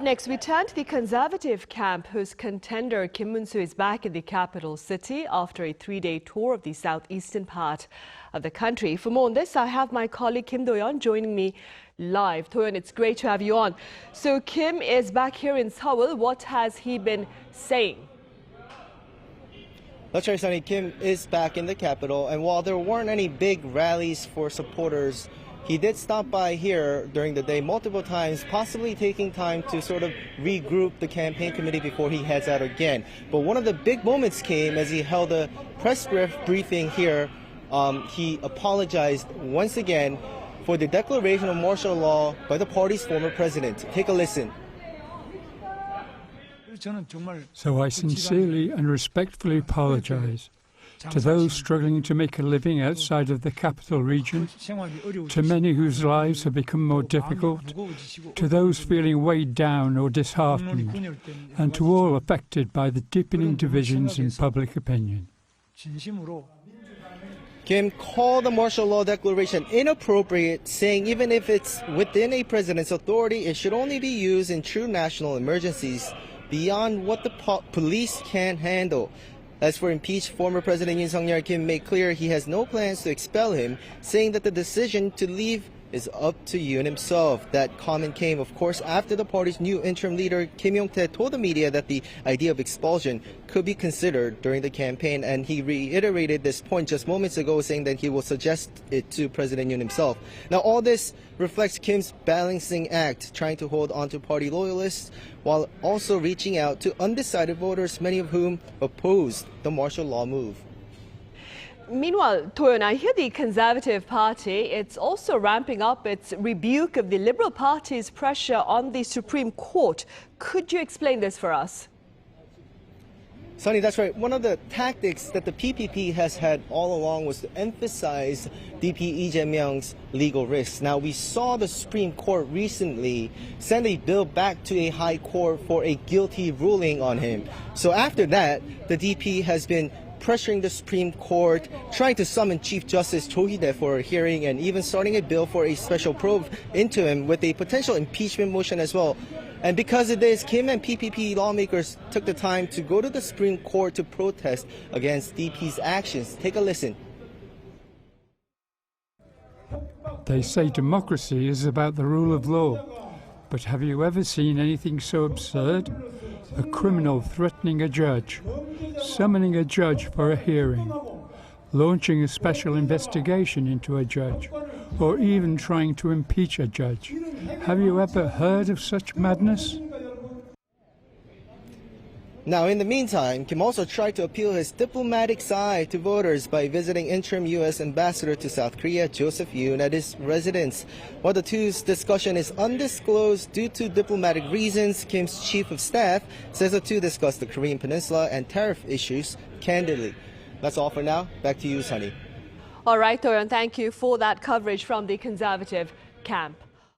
next, we turn to the conservative camp, whose contender Kim Moon-soo is back in the capital city after a 3-day tour of the southeastern part of the country. For more on this, I have my colleague Kim Do-yeon joining me live. Do-yeon, it's great to have you on. So Kim is back here in Seoul. What has he been saying? That's right, Sun-hee. Kim is back in the capital, and while there weren't any big rallies for supporters, he did stop by here during the day multiple times, possibly taking time to sort of regroup the campaign committee before he heads out again. But one of the big moments came as he held a press briefing here. He apologized once again for the declaration of martial law by the party's former president. Take a listen. So I sincerely and respectfully apologize to those struggling to make a living outside of the capital region, to many whose lives have become more difficult, to those feeling weighed down or disheartened, and to all affected by the deepening divisions in public opinion. Kim called the martial law declaration inappropriate, saying even if it's within a president's authority, it should only be used in true national emergencies beyond what the police can handle. As for impeached former President Yoon Suk-yeol, Kim made clear he has no plans to expel him, saying that the decision to leave is up to Yoon himself. That comment came, of course, after the party's new interim leader, Kim Yong-tae, told the media that the idea of expulsion could be considered during the campaign, and he reiterated this point just moments ago, saying that he will suggest it to President Yoon himself. Now, all this reflects Kim's balancing act, trying to hold on to party loyalists while also reaching out to undecided voters, many of whom opposed the martial law move. Meanwhile, Do-yeon, I hear the Conservative Party, it's also ramping up its rebuke of the Liberal Party's pressure on the Supreme Court. Could you explain this for us? Sunny, that's right. One of the tactics that the PPP has had all along was to emphasize DP Lee Jae-myung's legal risks. Now, we saw the Supreme Court recently send a bill back to a high court for a guilty ruling on him. So after that, the DP has been pressuring the Supreme Court, trying to summon Chief Justice Cho Hee-dae for a hearing, and even starting a bill for a special probe into him with a potential impeachment motion as well. And because of this, Kim and PPP lawmakers took the time to go to the Supreme Court to protest against DP's actions. Take a listen. They say democracy is about the rule of law. But have you ever seen anything so absurd? A criminal threatening a judge, summoning a judge for a hearing, launching a special investigation into a judge, or even trying to impeach a judge. Have you ever heard of such madness? Now, in the meantime, Kim also tried to appeal his diplomatic side to voters by visiting interim U.S. Ambassador to South Korea, Joseph Yoon, at his residence. While the two's discussion is undisclosed due to diplomatic reasons, Kim's chief of staff says the two discussed the Korean Peninsula and tariff issues candidly. That's all for now. Back to you, Sun-hee. All right, Do-yeon, thank you for that coverage from the Conservative camp.